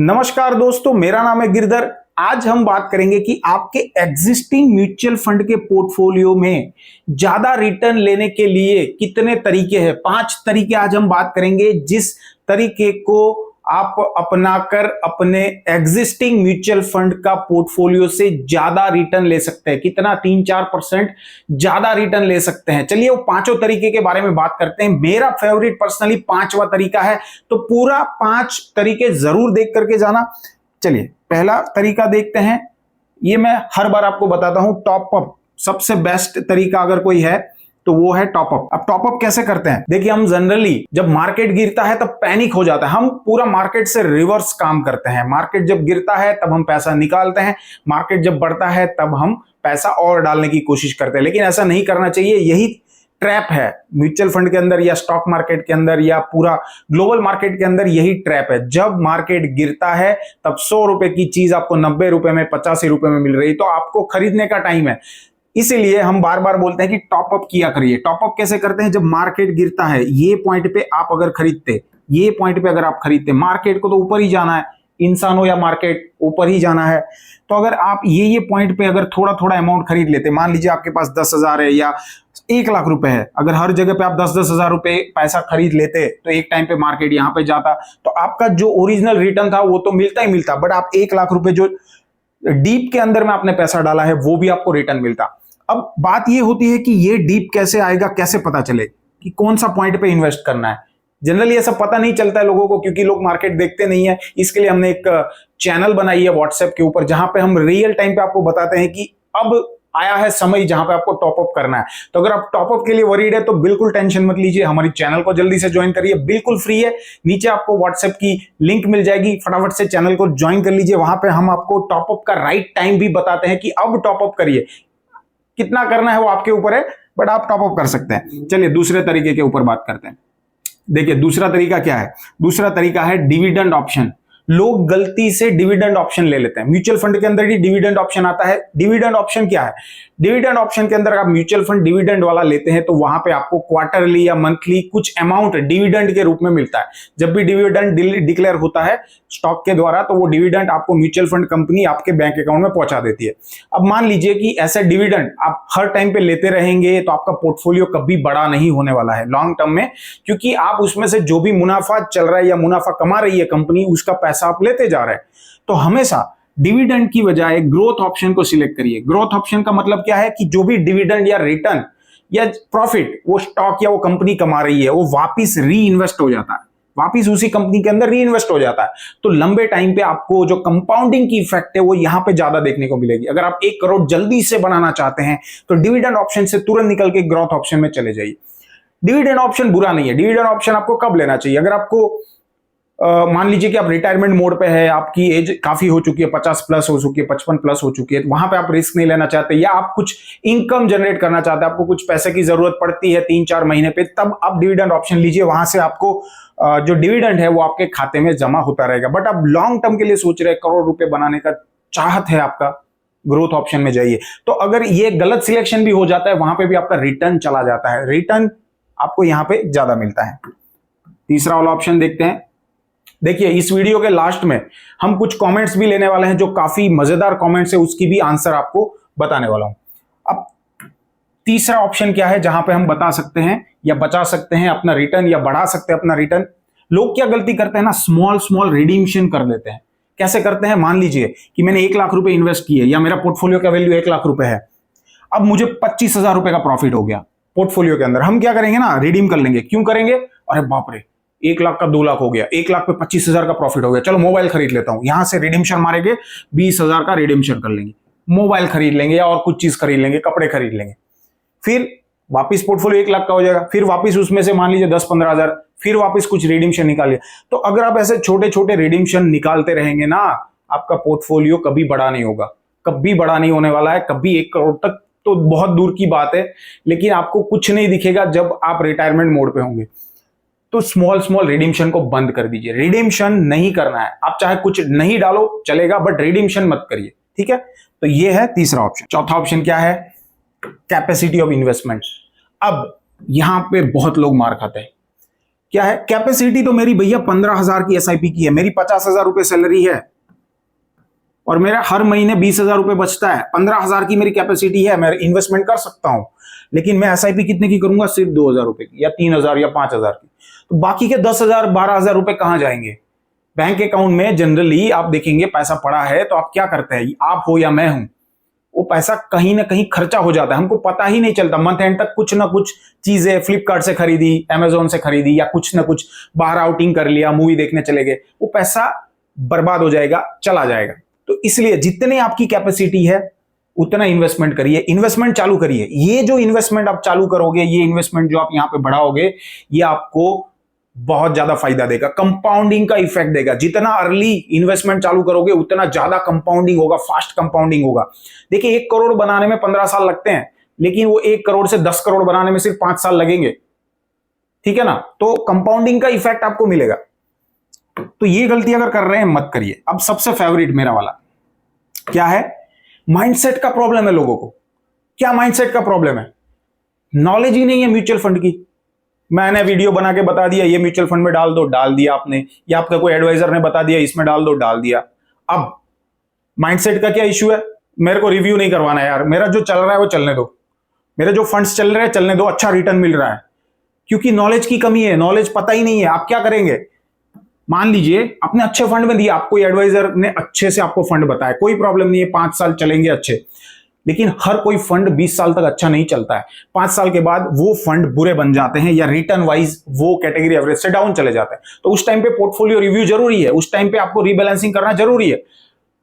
नमस्कार दोस्तों, मेरा नाम है गिरधर। आज हम बात करेंगे कि आपके एग्जिस्टिंग म्यूचुअल फंड के पोर्टफोलियो में ज्यादा रिटर्न लेने के लिए कितने तरीके हैं। 5 तरीके आज हम बात करेंगे, जिस तरीके को आप अपनाकर अपने एग्जिस्टिंग म्यूचुअल फंड का पोर्टफोलियो से ज्यादा रिटर्न ले सकते हैं। कितना? 3-4% ज्यादा रिटर्न ले सकते हैं। चलिए वो पांचों तरीके के बारे में बात करते हैं। मेरा फेवरेट पर्सनली 5वां तरीका है, तो पूरा 5 तरीके जरूर देख करके जाना। चलिए पहला तरीका देखते हैं। ये मैं हर बार आपको बताता हूं, टॉप अप सबसे बेस्ट तरीका अगर कोई है तो वो है टॉप अप। अब टॉप अप कैसे करते हैं? देखिए, हम जनरली जब मार्केट गिरता है तब पैनिक हो जाता है। हम पूरा मार्केट से रिवर्स काम करते हैं। मार्केट जब गिरता है तब हम पैसा निकालते हैं, मार्केट जब बढ़ता है तब हम पैसा और डालने की कोशिश करते हैं। लेकिन ऐसा नहीं करना चाहिए। यही ट्रैप है म्यूचुअल फंड के अंदर या स्टॉक मार्केट के अंदर या पूरा ग्लोबल मार्केट के अंदर। यही ट्रैप है। जब मार्केट गिरता है तब 100 रुपए की चीज आपको 90 रुपए में, 85 रुपए में मिल रही, तो आपको खरीदने का टाइम है। इसीलिए हम बार बार बोलते हैं कि टॉप अप किया करिए। टॉप अप कैसे करते हैं? जब मार्केट गिरता है, ये पॉइंट पे आप अगर खरीदते, ये पॉइंट पे अगर आप खरीदते, मार्केट को तो ऊपर ही जाना है, इंसान हो या मार्केट, ऊपर ही जाना है। तो अगर आप ये पॉइंट पे अगर थोड़ा थोड़ा अमाउंट खरीद लेते, मान लीजिए आपके पास 10,000 है या 1,00,000 रुपए है, अगर हर जगह पे आप 10-10 हजार रुपए पैसा खरीद लेते तो एक टाइम पे मार्केट यहां पे जाता, तो आपका जो ओरिजिनल रिटर्न था वो तो मिलता ही मिलता, बट आप 1,00,000 रुपए जो डीप के अंदर में आपने पैसा डाला है वो भी आपको रिटर्न मिलता। अब बात ये होती है कि ये डीप कैसे आएगा, कैसे पता चले कि कौन सा पॉइंट पे इन्वेस्ट करना है। जनरली ये सब पता नहीं चलता है लोगों को, क्योंकि लोग मार्केट देखते नहीं है। इसके लिए हमने एक चैनल बनाई है व्हाट्सएप के ऊपर, जहां पे हम रियल टाइम पे आपको बताते हैं कि अब आया है समय जहां पे आपको टॉप अप करना है। तो अगर आप टॉप अप के लिए वरीड है तो बिल्कुल टेंशन मत लीजिए, हमारी चैनल को जल्दी से ज्वाइन करिए, बिल्कुल फ्री है। नीचे आपको व्हाट्सएप की लिंक मिल जाएगी, फटाफट से चैनल को ज्वाइन कर लीजिए। वहां पे हम आपको टॉप अप का राइट टाइम भी बताते हैं कि अब टॉप अप करिए। कितना करना है वो आपके ऊपर है, बट आप टॉप अप कर सकते हैं। चलिए दूसरे तरीके के ऊपर बात करते हैं। देखिए दूसरा तरीका क्या है? दूसरा तरीका है डिविडेंड ऑप्शन। लोग गलती से डिविडेंड ऑप्शन ले लेते हैं। म्यूचुअल फंड के अंदर ही डिविडेंड ऑप्शन आता है। डिविडेंड ऑप्शन क्या है? डिविडेंड ऑप्शन के अंदर आप म्यूचुअल फंड डिविडेंड वाला लेते हैं तो वहां पे आपको क्वार्टरली या मंथली कुछ अमाउंट डिविडेंड के रूप में मिलता है। जब भी डिविडेंड डिक्लेयर होता है स्टॉक के द्वारा, तो वो डिविडेंड आपको म्यूचुअल फंड कंपनी आपके बैंक अकाउंट में पहुंचा देती है। अब मान लीजिए कि ऐसा डिविडेंड आप हर टाइम पे लेते रहेंगे तो आपका पोर्टफोलियो कभी बड़ा नहीं होने वाला है लॉन्ग टर्म में, क्योंकि आप उसमें से जो भी मुनाफा चल रहा है या मुनाफा कमा रही है कंपनी, उसका पैसा आप लेते जा रहे हैं। तो हमेशा डिविडेंड की बजाय ग्रोथ ऑप्शन को सिलेक्ट करिए। ग्रोथ ऑप्शन का मतलब क्या है कि जो भी डिविडेंड या रिटर्न या प्रॉफिट वो स्टॉक या वो कंपनी कमा रही है, वो वापिस री इन्वेस्ट हो जाता है, वापिस उसी कंपनी के अंदर री इन्वेस्ट हो जाता है। तो लंबे टाइम पे आपको जो कंपाउंडिंग की इफेक्ट है वो यहां पे ज्यादा देखने को मिलेगी। अगर आप 1 करोड़ जल्दी से बनाना चाहते हैं तो डिविडेंड ऑप्शन से तुरंत निकल के ग्रोथ ऑप्शन में चले जाइए। डिविडेंड ऑप्शन बुरा नहीं है। डिविडेंड ऑप्शन आपको कब लेना चाहिए? अगर आपको मान लीजिए कि आप रिटायरमेंट मोड पे है, आपकी एज काफी हो चुकी है, 50 प्लस हो चुकी है, 55 प्लस हो चुकी है, वहां पे आप रिस्क नहीं लेना चाहते, या आप कुछ इनकम जनरेट करना चाहते हैं, आपको कुछ पैसे की जरूरत पड़ती है 3-4 महीने पे, तब आप डिविडेंड ऑप्शन लीजिए। वहां से आपको जो डिविडेंड है वो आपके खाते में जमा होता रहेगा। बट आप लॉन्ग टर्म के लिए सोच रहे हैं, करोड़ रुपए बनाने का चाहत है आपका, ग्रोथ ऑप्शन में जाइए। तो अगर ये गलत सिलेक्शन भी हो जाता है, वहां पे भी आपका रिटर्न चला जाता है, रिटर्न आपको यहां पे ज्यादा मिलता है। तीसरा वाला ऑप्शन देखते हैं। देखिए इस वीडियो के लास्ट में हम कुछ कमेंट्स भी लेने वाले हैं, जो काफी मजेदार कमेंट्स है, उसकी भी आंसर आपको बताने वाला हूं। अब तीसरा ऑप्शन क्या है जहां पे हम बता सकते हैं या बचा सकते हैं अपना रिटर्न या बढ़ा सकते हैं अपना रिटर्न? लोग क्या गलती करते हैं ना, स्मॉल रिडीम्शन कर लेते हैं। कैसे करते हैं? मान लीजिए कि मैंने 1,00,000 रुपए इन्वेस्ट किए, या मेरा पोर्टफोलियो का वैल्यू 1,00,000 रुपए है। अब मुझे 25,000 रुपए का प्रॉफिट हो गया पोर्टफोलियो के अंदर। हम क्या करेंगे ना, रिडीम कर लेंगे। क्यों करेंगे? अरे बाप रे, 1,00,000 का 2,00,000 हो गया, 1,00,000 पे 25,000 का प्रॉफिट हो गया, चलो मोबाइल खरीद लेता हूं। यहां से रिडीम्शन मारेंगे, 20,000 का रिडीम्शन कर लेंगे, मोबाइल खरीद लेंगे या और कुछ चीज खरीद लेंगे, कपड़े खरीद लेंगे। फिर वापिस पोर्टफोलियो 1,00,000 का हो जाएगा। फिर वापिस उसमें से मान लीजिए 10-15 हजार, फिर वापिस कुछ रिडीम्शन निकालिए। तो अगर आप ऐसे छोटे छोटे रिडीम्शन निकालते रहेंगे ना, आपका पोर्टफोलियो कभी बड़ा नहीं होगा, कभी बड़ा नहीं होने वाला है। कभी 1 करोड़ तक तो बहुत दूर की बात है, लेकिन आपको कुछ नहीं दिखेगा जब आप रिटायरमेंट मोड पे होंगे। तो स्मॉल रिडीम्शन को बंद कर दीजिए। रिडीम्शन नहीं करना है। आप चाहे कुछ नहीं डालो चलेगा, बट रिडीम्शन मत करिए, ठीक है? तो ये है तीसरा ऑप्शन। चौथा ऑप्शन क्या है? Capacity of investment. अब यहां पे बहुत लोग मार खाते हैं। क्या है, कैपेसिटी तो मेरी भैया 15,000 की एसआईपी की है, मेरी 50,000 रुपए सैलरी है और मेरा हर महीने 20,000 रुपए बचता है, 15,000 की मेरी कैपेसिटी है, मैं इन्वेस्टमेंट कर सकता हूं। लेकिन मैं एसआईपी कितने की करूंगा, सिर्फ 2,000 रुपए की या 3,000 या 5,000 की। तो बाकी के 10,000 12,000 रुपए कहां जाएंगे? बैंक अकाउंट में जनरली आप देखेंगे पैसा पड़ा है तो आप क्या करते हैं, आप हो या मैं हूं, वो पैसा कहीं ना कहीं खर्चा हो जाता है, हमको पता ही नहीं चलता। मंथ एंड तक कुछ ना कुछ चीजें फ्लिपकार्ट से खरीदी, अमेजोन से खरीदी, या कुछ ना कुछ बाहर आउटिंग कर लिया, मूवी देखने चले गए, वो पैसा बर्बाद हो जाएगा, चला जाएगा। तो इसलिए जितने आपकी कैपेसिटी है उतना इन्वेस्टमेंट करिए, इन्वेस्टमेंट चालू करिए। ये जो इन्वेस्टमेंट आप चालू करोगे, ये इन्वेस्टमेंट जो आप यहां पे बढ़ाओगे, ये आपको बहुत ज्यादा फायदा देगा, कंपाउंडिंग का इफेक्ट देगा। जितना अर्ली इन्वेस्टमेंट चालू करोगे उतना ज्यादा कंपाउंडिंग होगा, फास्ट कंपाउंडिंग होगा। देखिए 1 करोड़ बनाने में 15 साल लगते हैं, लेकिन वो 1 करोड़ से 10 करोड़ बनाने में सिर्फ 5 साल लगेंगे, ठीक है ना। तो कंपाउंडिंग का इफेक्ट आपको मिलेगा। तो ये गलती अगर कर रहे हैं मत करिए। अब सबसे फेवरेट मेरा वाला क्या है, माइंडसेट का प्रॉब्लम है लोगों को। क्या माइंडसेट का प्रॉब्लम है? नॉलेज ही नहीं है म्यूचुअल फंड की। मैंने वीडियो बना के बता दिया, ये म्यूचुअल फंड में डाल दो, डाल दिया आपने, या आपका कोई एडवाइजर ने बता दिया इसमें डाल दो, डाल दिया। अब माइंडसेट का क्या इश्यू है, मेरे को रिव्यू नहीं करवाना है यार, मेरा जो चल रहा है वो चलने दो, मेरे जो फंड्स चल रहे हैं चलने दो, अच्छा रिटर्न मिल रहा है। क्योंकि नॉलेज की कमी है, नॉलेज पता ही नहीं है। आप क्या करेंगे, मान लीजिए आपने अच्छे फंड में दिया, आपको एडवाइजर ने अच्छे से आपको फंड बताया, कोई प्रॉब्लम नहीं है, 5 साल चलेंगे अच्छे। लेकिन हर कोई फंड 20 साल तक अच्छा नहीं चलता है। 5 साल के बाद वो फंड बुरे बन जाते हैं, या रिटर्न वाइज वो कैटेगरी एवरेज से डाउन चले जाते हैं। तो उस टाइम पे पोर्टफोलियो रिव्यू जरूरी है, उस टाइम पे आपको रीबैलेंसिंग करना जरूरी है।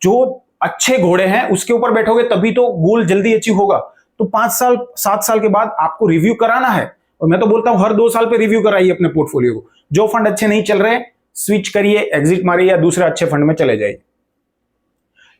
जो अच्छे घोड़े हैं उसके ऊपर बैठोगे तभी तो गोल जल्दी अचीव होगा। तो 5 साल 7 साल के बाद आपको रिव्यू कराना है, और मैं तो बोलता हूं हर 2 साल पे रिव्यू कराइए अपने पोर्टफोलियो को। जो फंड अच्छे नहीं चल रहे स्विच करिए, एग्जिट मारिए, या दूसरे अच्छे फंड में चले जाइए।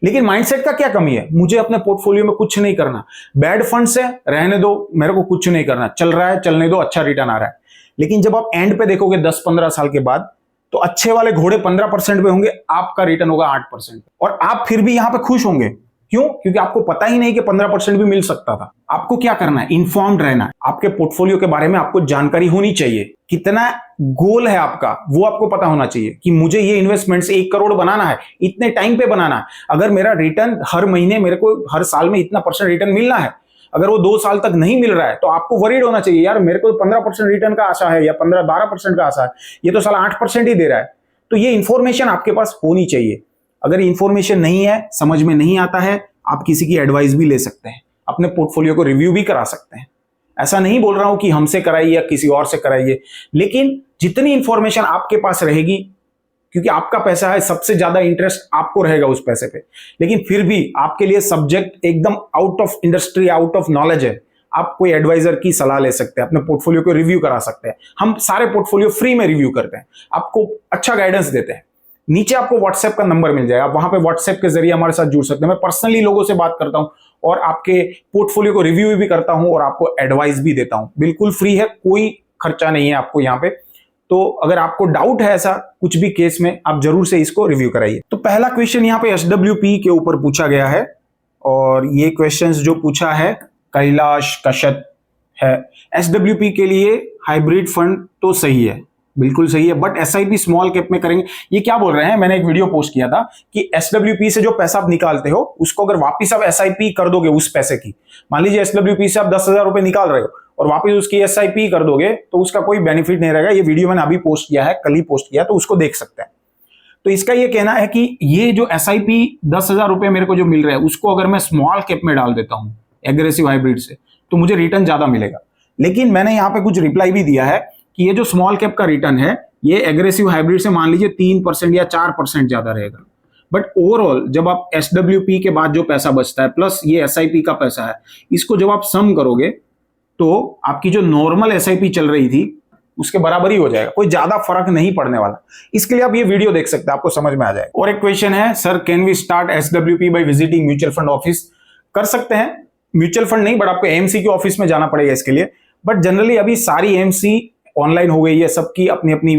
लेकिन माइंडसेट का क्या कमी है, मुझे अपने पोर्टफोलियो में कुछ नहीं करना, बैड फंड्स है रहने दो, मेरे को कुछ नहीं करना, चल रहा है चलने दो, अच्छा रिटर्न आ रहा है। लेकिन जब आप एंड पे देखोगे 10-15 साल के बाद, तो अच्छे वाले घोड़े 15% पे होंगे, आपका रिटर्न होगा 8%, और आप फिर भी यहां पे खुश होंगे। क्यों? क्योंकि आपको पता ही नहीं कि 15% भी मिल सकता था। आपको क्या करना है, इन्फॉर्म्ड रहना है। आपके पोर्टफोलियो के बारे में आपको जानकारी होनी चाहिए, कितना गोल है आपका वो आपको पता होना चाहिए कि मुझे ये इन्वेस्टमेंट्स 1 करोड़ बनाना है, इतने टाइम पे बनाना है। अगर मेरा रिटर्न हर महीने, मेरे को हर साल में इतना % रिटर्न मिलना है, अगर वो 2 साल तक नहीं मिल रहा है तो आपको वरीड होना चाहिए, यार मेरे को 15% रिटर्न का आशा है, या 15-12% का आशा है, ये तो साला 8% ही दे रहा है। तो ये इंफॉर्मेशन आपके पास होनी चाहिए। अगर इंफॉर्मेशन नहीं है, समझ में नहीं आता है, आप किसी की एडवाइस भी ले सकते हैं, अपने पोर्टफोलियो को रिव्यू भी करा सकते हैं। ऐसा नहीं बोल रहा हूं कि हमसे कराइए या किसी और से कराइए, लेकिन जितनी इंफॉर्मेशन आपके पास रहेगी, क्योंकि आपका पैसा है, सबसे ज्यादा इंटरेस्ट आपको रहेगा उस पैसे पे, लेकिन फिर भी आपके लिए सब्जेक्ट एकदम out of industry, out of knowledge है, आप कोई एडवाइजर की सलाह ले सकते हैं, अपने पोर्टफोलियो को रिव्यू करा सकते हैं। हम सारे पोर्टफोलियो फ्री में रिव्यू करते हैं, आपको अच्छा गाइडेंस देते हैं। नीचे आपको व्हाट्सएप का नंबर मिल जाएगा, वहां पे व्हाट्सएप के जरिए हमारे साथ जुड़ सकते हैं। मैं पर्सनली लोगों से बात करता हूं और आपके पोर्टफोलियो को रिव्यू भी करता हूं और आपको एडवाइस भी देता हूं, बिल्कुल फ्री है, कोई खर्चा नहीं है आपको यहाँ पे। तो अगर आपको डाउट है ऐसा कुछ भी केस में, आप जरूर से इसको रिव्यू कराइए। तो पहला क्वेश्चन यहाँ पे SWP के ऊपर पूछा गया है, और ये क्वेश्चन जो पूछा है कैलाश कश्यप है। SWP के लिए हाइब्रिड फंड तो सही है, बिल्कुल सही है, बट SIP स्मॉल कैप में करेंगे। ये क्या बोल रहे हैं, मैंने एक वीडियो पोस्ट किया था कि SWP से जो पैसा आप निकालते हो उसको अगर वापस आप SIP कर दोगे उस पैसे की, मान लीजिए SWP से आप 10,000 रुपए निकाल रहे हो और वापस उसकी SIP कर दोगे तो उसका कोई बेनिफिट नहीं रहेगा। ये वीडियो मैंने अभी पोस्ट किया है, कल ही पोस्ट किया, तो उसको देख सकते हैं। तो इसका ये कहना है कि ये जो SIP 10,000 रुपए मेरे को जो मिल रहा है उसको अगर मैं स्मॉल कैप में डाल देता हूं एग्रेसिव हाइब्रिड से, तो मुझे रिटर्न ज्यादा मिलेगा। लेकिन मैंने यहाँ पे कुछ रिप्लाई भी दिया है कि ये जो स्मॉल कैप का रिटर्न है ये एग्रेसिव हाइब्रिड से मान लीजिए 3% या 4% ज्यादा रहेगा। बट ओवरऑल जब आप SWP के बाद जो पैसा बचता है प्लस ये SIP का पैसा है, इसको जब आप सम करोगे तो आपकी जो नॉर्मल SIP चल रही थी उसके बराबर ही हो जाएगा, कोई ज्यादा फर्क नहीं पड़ने वाला। इसके लिए आप ये वीडियो देख सकते हैं, आपको समझ में आ जाएगा। और एक क्वेश्चन है, sir can we start SWP by visiting mutual fund office? कर सकते हैं, म्यूचुअल फंड नहीं बट आपको AMC के ऑफिस में जाना पड़ेगा इसके लिए। बट जनरली अभी सारी AMC ऑनलाइन हो गई है, सबकी अपनी अपनी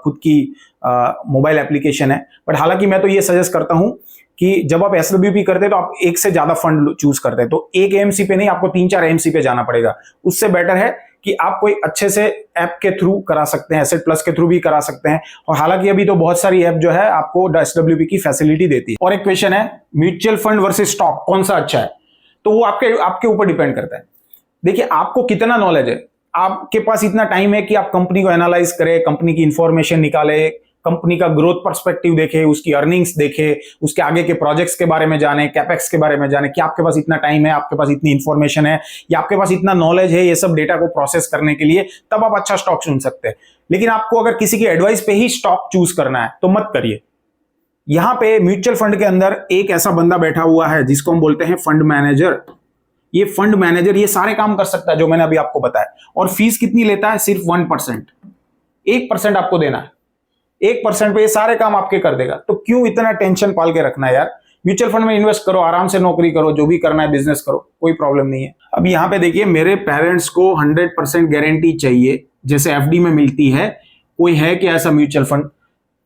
खुद की मोबाइल एप्लीकेशन है। बट हालांकि मैं तो ये सजेस्ट करता हूं कि जब आप SWP करते हैं तो आप एक से ज्यादा फंड चूज करते हैं, तो एक AMC पे नहीं, आपको 3-4 AMC पे जाना पड़ेगा। उससे बेटर है कि आप कोई अच्छे से ऐप के थ्रू करा सकते हैं, एसेट प्लस के थ्रू भी करा सकते हैं। और हालांकि अभी तो बहुत सारी ऐप जो है आपको SWP की फैसिलिटी देती है। और एक क्वेश्चन है, म्यूचुअल फंड वर्सेस स्टॉक कौन सा अच्छा है? तो वो आपके ऊपर डिपेंड करता है। देखिए, आपको कितना नॉलेज है, आपके पास इतना टाइम है कि आप कंपनी को एनालाइज करें, कंपनी की इंफॉर्मेशन निकाले, कंपनी का ग्रोथ पर्सपेक्टिव देखे, उसकी अर्निंग्स देखे, उसके आगे के प्रोजेक्ट्स के बारे में जाने, कैपेक्स के बारे में जाने। कि आपके पास इतना टाइम है, आपके पास इतनी इंफॉर्मेशन है, या आपके पास इतना नॉलेज है ये सब डेटा को प्रोसेस करने के लिए, तब आप अच्छा स्टॉक चुन सकते हैं। लेकिन आपको अगर किसी की एडवाइस पे ही स्टॉक चूज करना है तो मत करिए। यहां पे म्यूचुअल फंड के अंदर एक ऐसा बंदा बैठा हुआ है जिसको हम बोलते हैं फंड मैनेजर। ये फंड मैनेजर ये सारे काम कर सकता है जो मैंने अभी आपको बताया। और फीस कितनी लेता है? सिर्फ 1%। 1% आपको देना है। 1% पे ये सारे काम आपके कर देगा। तो क्यों इतना टेंशन पाल के रखना है यार? म्यूचुअल फंड में इन्वेस्ट करो, आराम से नौकरी करो, जो भी करना है बिजनेस करो, कोई प्रॉब्लम नहीं है। अब यहाँ पे देखिए, मेरे पेरेंट्स को 100% गारंटी चाहिए, जैसे एफडी में मिलती है। कोई है क्या ऐसा म्यूचुअल फंड?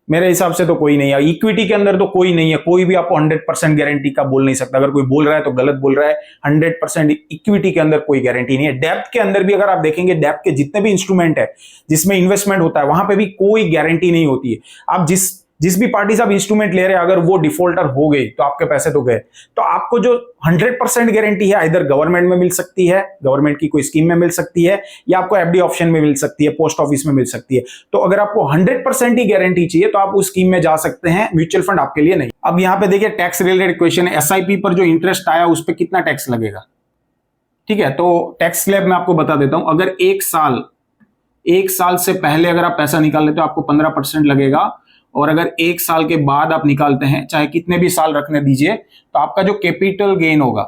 मेरे हिसाब से तो कोई नहीं है। इक्विटी के अंदर तो कोई नहीं है। कोई भी आपको 100% गारंटी का बोल नहीं सकता। अगर कोई बोल रहा है तो गलत बोल रहा है। 100% इक्विटी के अंदर कोई गारंटी नहीं है। डेब्ट के अंदर भी अगर आप देखेंगे, डेब्ट के जितने भी इंस्ट्रूमेंट है जिसमें इन्वेस्टमेंट होता है, वहां पे भी कोई गारंटी नहीं होती है। आप जिस भी पार्टी से आप इंस्ट्रूमेंट ले रहे हैं, अगर वो डिफॉल्टर हो गई तो आपके पैसे तो गए। तो आपको जो 100% गारंटी है, इधर गवर्नमेंट में मिल सकती है, गवर्नमेंट की कोई स्कीम में मिल सकती है, या आपको एफडी ऑप्शन में मिल सकती है, पोस्ट ऑफिस में मिल सकती है। तो अगर आपको 100% ही गारंटी चाहिए तो आप उस स्कीम में जा सकते हैं। म्यूचुअल फंड आपके लिए नहीं। अब यहां पे देखिए, टैक्स रिलेटेड क्वेश्चन है। एसआईपी पर जो इंटरेस्ट आया उस पर कितना टैक्स लगेगा? ठीक है, तो टैक्स स्लैब में आपको बता देता हूं। अगर एक साल से पहले अगर आप पैसा निकाल लेते हो, आपको 15% लगेगा। और अगर एक साल के बाद आप निकालते हैं, चाहे कितने भी साल रखने दीजिए, तो आपका जो कैपिटल गेन होगा,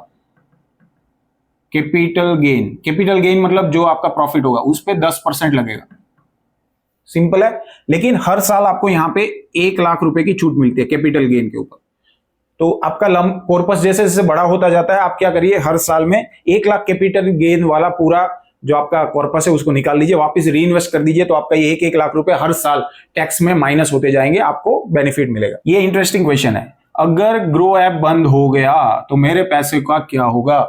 कैपिटल गेन मतलब जो आपका प्रॉफिट होगा, उस पे 10% लगेगा। सिंपल है। लेकिन हर साल आपको यहां पे 1 लाख रुपए की छूट मिलती है कैपिटल गेन के ऊपर। तो आपका कॉर्पस जैसे जैसे बड़ा होता जाता है, आप क्या करिए, हर साल में 1 लाख कैपिटल गेन वाला पूरा जो आपका कॉर्पस है उसको निकाल लीजिए, वापस री इन्वेस्ट कर दीजिए। तो आपका ये 1 लाख रुपए हर साल टैक्स में माइनस होते जाएंगे, आपको बेनिफिट मिलेगा। ये इंटरेस्टिंग क्वेश्चन है। अगर ग्रो ऐप बंद हो गया तो मेरे पैसे का क्या होगा?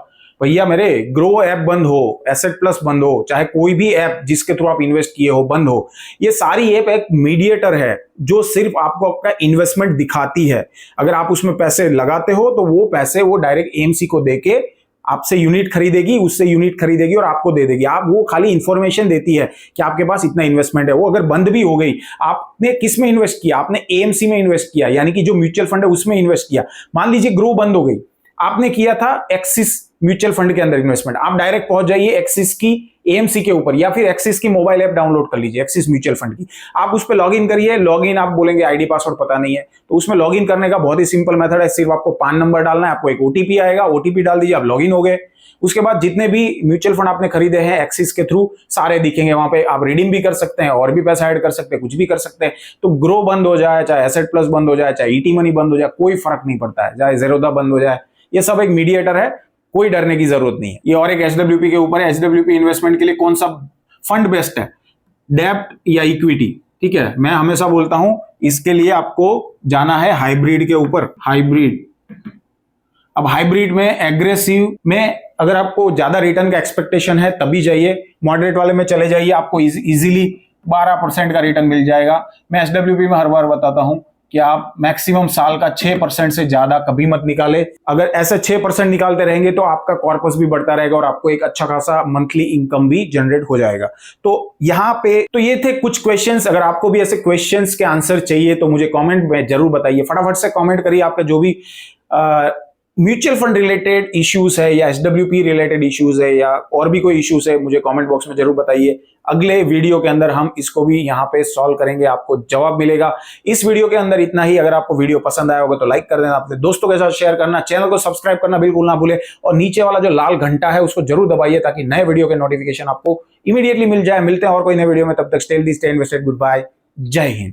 भैया, मेरे ग्रो ऐप बंद हो, एसेट प्लस बंद हो, चाहे कोई भी ऐप जिसके थ्रू आप इन्वेस्ट किए हो बंद हो, ये सारी ऐप एक मीडिएटर है जो सिर्फ आपको आपका इन्वेस्टमेंट दिखाती है। अगर आप उसमें पैसे लगाते हो तो वो पैसे वो डायरेक्ट एएमसी को देके आपसे यूनिट खरीदेगी, उससे यूनिट खरीदेगी और आपको दे देगी। आप वो खाली इंफॉर्मेशन देती है कि आपके पास इतना इन्वेस्टमेंट है। वो अगर बंद भी हो गई, आपने किस में इन्वेस्ट किया? आपने एएमसी में इन्वेस्ट किया, यानी कि जो म्यूचुअल फंड है उसमें इन्वेस्ट किया। मान लीजिए ग्रो बंद हो गई, आपने किया था एक्सिस म्यूचुअल फंड के अंदर इन्वेस्टमेंट। आप डायरेक्ट पहुंच जाइए एक्सिस की एएमसी के ऊपर, या फिर एक्सिस की मोबाइल ऐप डाउनलोड कर लीजिए, एक्सिस म्यूचुअल फंड की। आप उस पर लॉग इन करिए। लॉग इन आप बोलेंगे आईडी पासवर्ड पता नहीं है, तो उसमें लॉग इन करने का बहुत ही सिंपल मेथड है। सिर्फ आपको पान नंबर डालना है, आपको एक ओटीपी आएगा, ओटीपी डाल दीजिए, आप लॉग इन हो गए। उसके बाद जितने भी म्यूचुअल फंड आपने खरीदे हैं एक्सिस के थ्रू, सारे दिखेंगे वहां पे। आप रिडीम भी कर सकते हैं और भी पैसा ऐड कर सकते हैं, कुछ भी कर सकते हैं। तो ग्रो बंद हो जाए, चाहे एसेट प्लस बंद हो जाए, चाहे ईटी मनी बंद हो जाए, कोई फर्क नहीं पड़ता है। चाहे ज़ेरोधा बंद हो जाए, ये सब एक मीडिएटर है, कोई डरने की जरूरत नहीं है। ये और एक एचडब्ल्यूपी के ऊपर है। एचडब्ल्यूपी इन्वेस्टमेंट के लिए कौन सा फंड बेस्ट है, डेब्ट या इक्विटी? ठीक है, मैं हमेशा बोलता हूं इसके लिए आपको जाना है हाइब्रिड के ऊपर। हाइब्रिड। अब हाइब्रिड में एग्रेसिव में अगर आपको ज्यादा रिटर्न का एक्सपेक्टेशन है तभी जाइए, मॉडरेट वाले में चले जाइए, आपको इजीली 12% का रिटर्न मिल जाएगा। मैं एचडब्ल्यूपी में हर बार बताता हूं कि आप मैक्सिमम साल का 6% से ज्यादा कभी मत निकाले। अगर ऐसे 6% निकालते रहेंगे तो आपका कॉर्पस भी बढ़ता रहेगा और आपको एक अच्छा खासा मंथली इनकम भी जनरेट हो जाएगा। तो यहाँ पे तो ये थे कुछ क्वेश्चंस। अगर आपको भी ऐसे क्वेश्चंस के आंसर चाहिए तो मुझे कमेंट में जरूर बताइए। फटाफट से कमेंट करिए, आपका जो भी म्यूचुअल फंड रिलेटेड इश्यूज है या एचडब्ल्यूपी रिलेटेड इश्यूज है या और भी कोई इश्यूज है, मुझे कमेंट बॉक्स में जरूर बताइए। अगले वीडियो के अंदर हम इसको भी यहाँ पे सॉल्व करेंगे, आपको जवाब मिलेगा। इस वीडियो के अंदर इतना ही। अगर आपको वीडियो पसंद आया होगा तो लाइक कर देना, अपने दोस्तों के साथ शेयर करना, चैनल को सब्सक्राइब करना बिल्कुल ना भूले, और नीचे वाला जो लाल घंटा है उसको जरूर दबाइए ताकि नए वीडियो के नोटिफिकेशन आपको इमीडिएटली मिल जाए। मिलते हैं और कोई नए वीडियो में, तब तक stay healthy, stay invested, goodbye, जय हिंद।